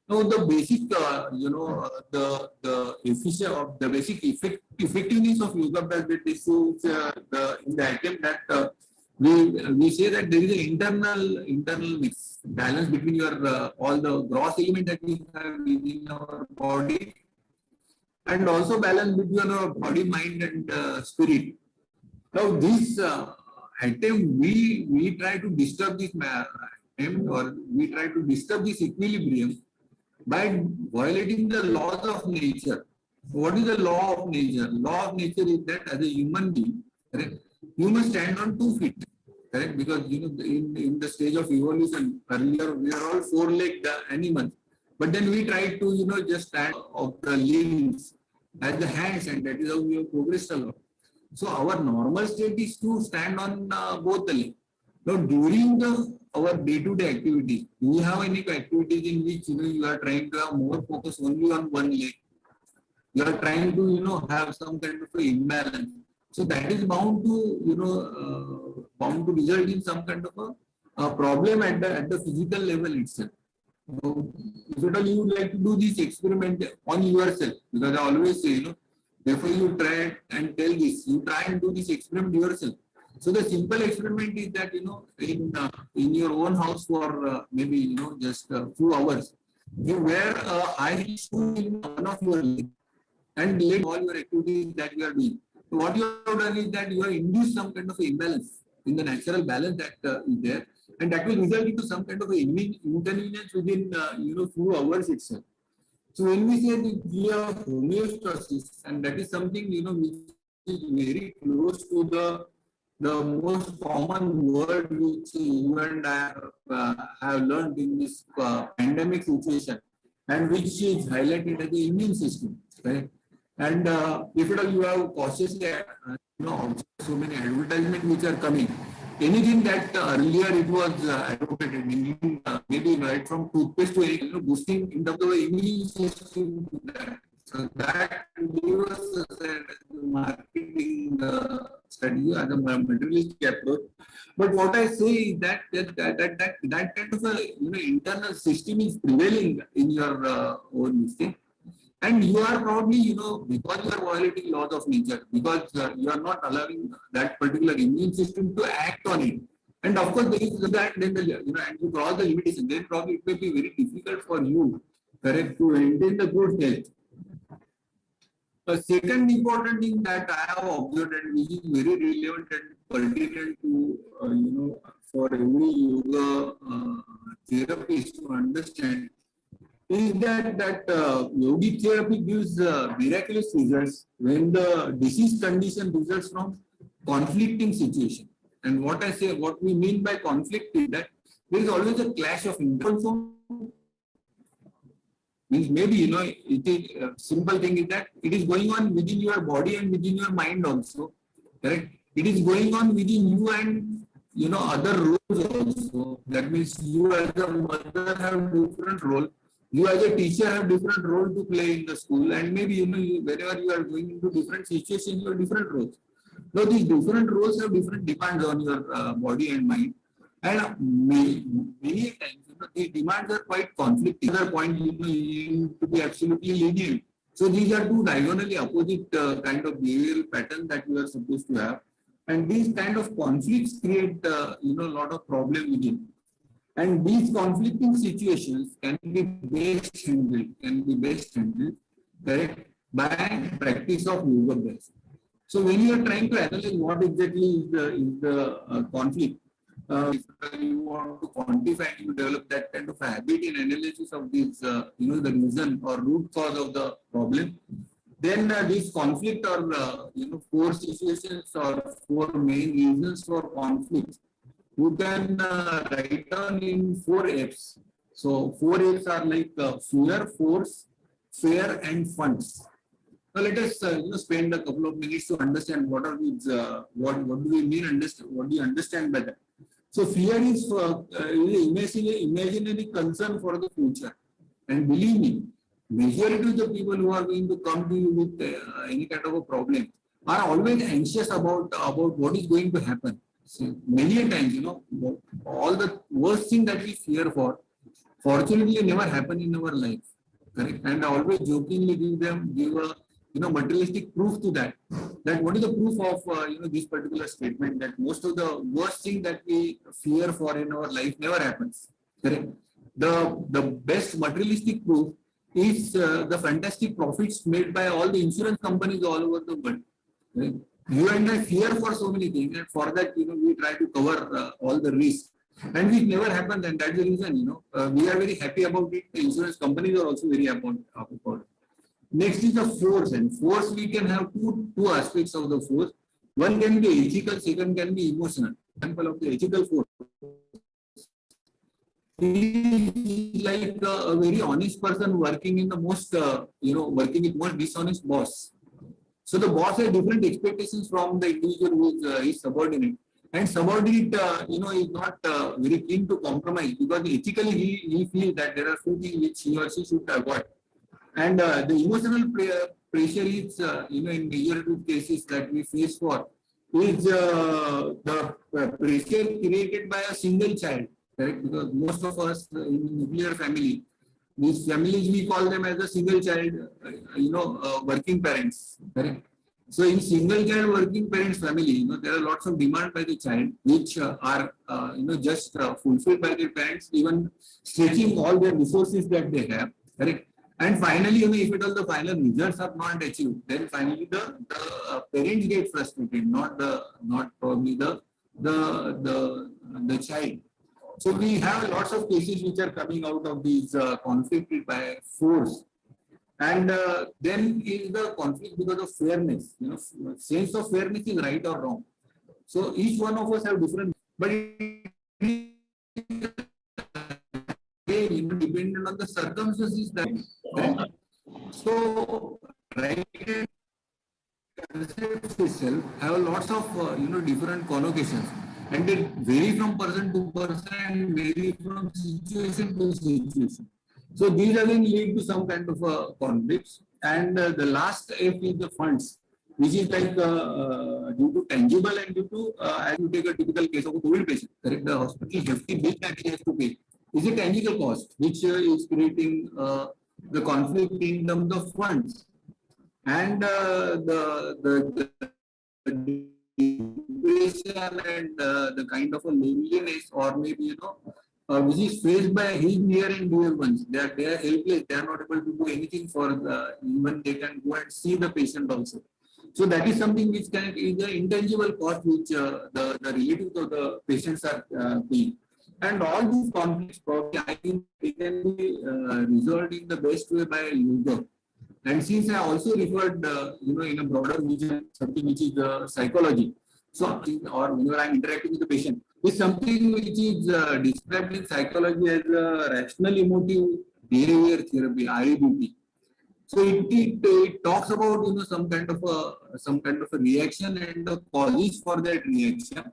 Now, the basic, the efficient of the basic effectiveness of yoga practice is in the attempt that we say that there is an internal mix balance between your all the gross element that we have within our body, and also balance between our body, mind, and spirit. Now, this attempt, we try to disturb this attempt, or we try to disturb this equilibrium by violating the laws of nature. What is the law of nature? Law of nature is that as a human being, correct, you must stand on 2 feet, correct? Because in the stage of evolution, earlier we are all 4-legged animals, but then we try to just stand of the limbs as the hands, and that is how we have progressed a lot. So our normal state is to stand on both the legs. Now during our day-to-day activities, do you have any activities in which you are trying to have more focus only on one leg? You are trying to have some kind of imbalance. So that is bound to result in some kind of a problem at the physical level itself. So if at all you would like to do this experiment on yourself, because I always say, before you try and tell this, you try and do this experiment yourself. So the simple experiment is that in your own house for maybe just a few hours, you wear a high heel shoe in one of your legs and let all your activities that you are doing. So what you have done is that you have induced some kind of imbalance in the natural balance that is there, and that will result into some kind of inconvenience within few hours itself. So when we say that we have homeostasis, and that is something which is very close to the most common word which you and I have learned in this pandemic situation, and which is highlighted as the immune system, right? And if at all you have cautiously, so many advertisements which are coming, anything that earlier it was advocated, maybe right from toothpaste to boosting in terms of the immune system. So that gives us a marketing study as a materialistic approach. But what I say is that kind of a internal system is prevailing in your own system. And you are probably, because you are violating laws of nature, because you are not allowing that particular immune system to act on it. And of course, there is that, then and you cross the limitation, then probably it may be very difficult for you, correct, to maintain the good health. The second important thing that I have observed and which is very relevant and pertinent to, for every yoga therapist to understand is that yogic therapy gives miraculous results when the disease condition results from conflicting situation. And what we mean by conflict is that there is always a clash of interests. Means maybe, it is a simple thing is that it is going on within your body and within your mind also, correct? It is going on within you and, other roles also. That means you as a mother have different role. You as a teacher have different role to play in the school, and maybe, whenever you are going into different situations, you have different roles. Now, these different roles have different demands on your body and mind. And many times, the demands are quite conflicting. Another point, you need to be absolutely lenient. So these are two diagonally opposite kind of behavioral pattern that you are supposed to have. And these kind of conflicts create, a lot of problem within. And these conflicting situations can be best handled, correct, by practice of yoga best. So when you are trying to analyze what exactly is the conflict, if you want to quantify, you develop that kind of habit in analysis of this, the reason or root cause of the problem. Then this conflict or, 4 situations or 4 main reasons for conflict, you can write down in 4 F's. So 4 F's are like fear, force, fear, and funds. Now let us spend a couple of minutes to understand what are these. What do we mean? What do you understand by that? So fear is imaginary concern for the future, and believe me, majority of the people who are going to come to you with any kind of a problem are always anxious about what is going to happen. So many times, all the worst thing that we fear for, fortunately, never happen in our life. Correct? And I always jokingly give a materialistic proof to that. That what is the proof of this particular statement, that most of the worst thing that we fear for in our life never happens. Correct? The best materialistic proof is the fantastic profits made by all the insurance companies all over the world. Right? You and I fear for so many things, and for that, we try to cover all the risks, and which never happens, and that's the reason, we are very happy about it. The insurance companies are also very happy about it. Next is the force, and force we can have two aspects of the force. One can be ethical, second can be emotional. Example of the ethical force is like a very honest person working in the most, working with most dishonest boss. So the boss has different expectations from the individual who is his subordinate, and subordinate, is not very keen to compromise, because ethically he feels that there are few things which he or she should avoid. And the emotional pressure is, in majority of cases that we face for, is the pressure created by a single child, correct? Because most of us in nuclear family, these families we call them as a single child, working parents, correct? So in single child working parents family, there are lots of demand by the child, which are, just fulfilled by their parents, even stretching all their resources that they have, correct? And finally, if it all the final results are not achieved, then finally the parents get frustrated, not probably the child. So we have lots of cases which are coming out of these conflicted by force. And then is the conflict because of fairness. Sense of fairness is right or wrong. So each one of us have different, but dependent on the circumstances that. So right concepts itself have lots of different connotations, and they vary from person to person and vary from situation to situation. So these again lead to some kind of conflicts. And the last F is the funds, which is like due to tangible and due to, as you take a typical case of a COVID patient, correct? The hospital hefty bill that he has to pay is a tangible cost, which is creating the conflict in terms of funds, and the depression and the kind of a loneliness, or maybe which is faced by his near and dear ones. They are helpless. They are not able to do anything for even they can go and see the patient also. So that is something which is the intangible cost which the relatives of the patients are paying. And all these conflicts probably I think they can be resolved in the best way by yoga. And since I also referred, in a broader vision, something which is the psychology. So, or whenever I'm interacting with the patient, is something which is described in psychology as a rational emotive behavior therapy, REBT. So it talks about some kind of a reaction and the causes for that reaction.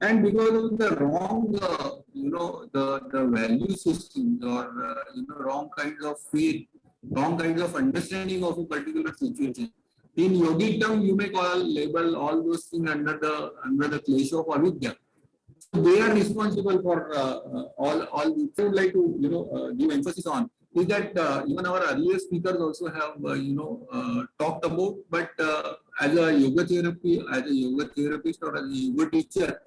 And because of the wrong, the value systems, or wrong kinds of faith, wrong kinds of understanding of a particular situation. In yogic term, you may label all those things under the clash of avidya. So they are responsible for all. I would like to give emphasis on is that even our earlier speakers also have talked about, but as a yoga therapist or as a yoga teacher,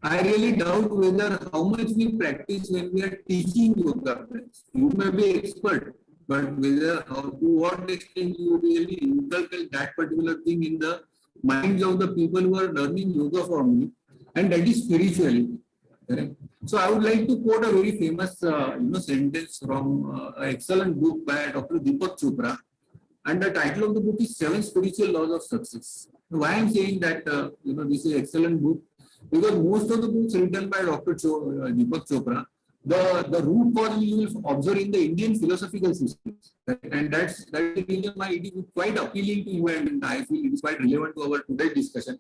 I really doubt whether how much we practice when we are teaching yoga. You may be expert, but whether how to what extent you really inculcate that particular thing in the minds of the people who are learning yoga from you, and that is spirituality. Correct? So I would like to quote a very famous sentence from an excellent book by Dr. Deepak Chopra, and the title of the book is Seven Spiritual Laws of Success. Why I'm saying that this is an excellent book, because most of the books written by Dr. Deepak Chopra, the root cause you will observe in the Indian philosophical systems, and that's the reason why it is quite appealing to you, and I feel it is quite relevant to our today's discussion.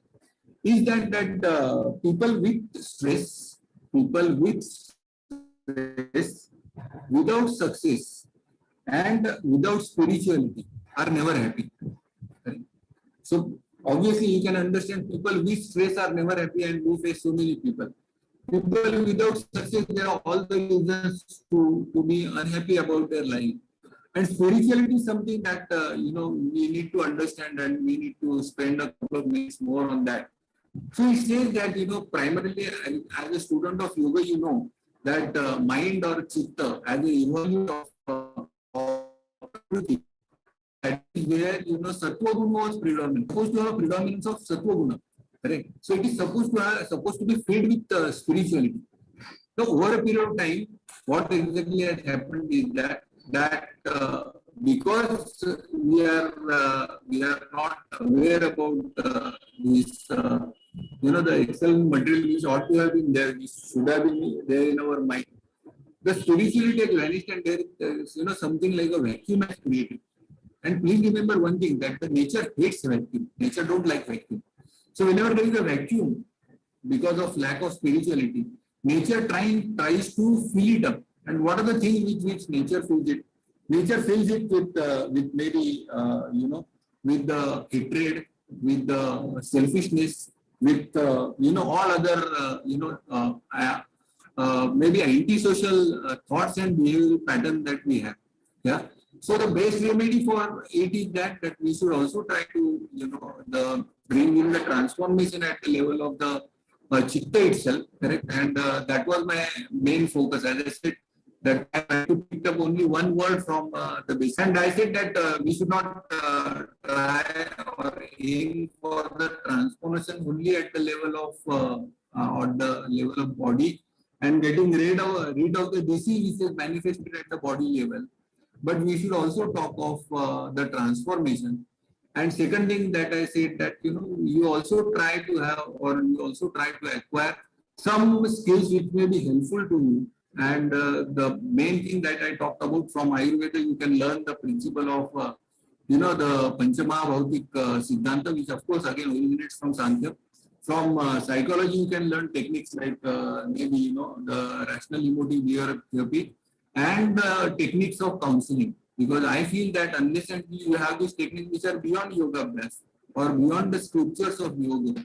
Is that people with stress, without success, and without spirituality are never happy. So obviously you can understand people with stress are never happy, and we face so many people. People without success, there are all the reasons to be unhappy about their life. And spirituality is something that we need to understand, and we need to spend a couple of minutes more on that. So it says that primarily as a student of yoga, that mind or chitta as a evolution of Prakriti, that is where sattva guna was predominant. Supposed to have a predominance of sattva guna, correct? So it is supposed to be filled with spirituality. So over a period of time, what exactly has happened is that because we are not aware about this, the excellent material which ought to have been there, which should have been there in our mind. The spirituality has vanished, and there is something like a vacuum has created. And please remember one thing, that the nature hates vacuum. Nature don't like vacuum. So whenever there is a vacuum, because of lack of spirituality, nature tries to fill it up. And what are the things which nature fills it? Nature fills it with maybe with the hatred, with the selfishness, with all other maybe antisocial thoughts and behavioral pattern that we have. Yeah. So the best remedy for it is that we should also try to bring in the transformation at the level of the chitta itself, correct? And that was my main focus. As I said, that I had to pick up only one word from the base. And I said that we should not try or aim for the transformation only at the level of or the level of body, and getting rid of the disease which is manifested at the body level. But we should also talk of the transformation. And second thing that I said, that you also try to have, or you also try to acquire some skills which may be helpful to you. And the main thing that I talked about from Ayurveda, you can learn the principle of the Panchamahabhautik Siddhanta, which of course again originates from Sankhya. From psychology, you can learn techniques like maybe the rational emotive behavior therapy, and techniques of counseling, because I feel that unless and you have these techniques which are beyond yoga abhyas or beyond the scriptures of yoga,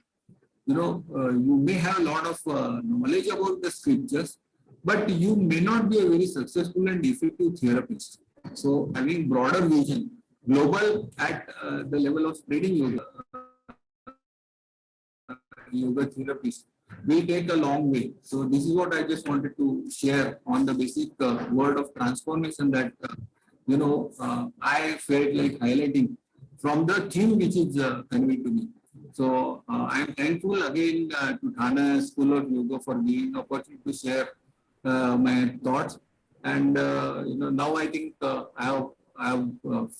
you may have a lot of knowledge about the scriptures, but you may not be a very successful and effective therapist. So having broader vision, global at the level of spreading yoga therapies will take a long way. So this is what I just wanted to share on the basic word of transformation that I felt like highlighting from the theme which is conveyed to me. So I am thankful again to Thane School of Yoga for giving the opportunity to share my thoughts. And now I think I have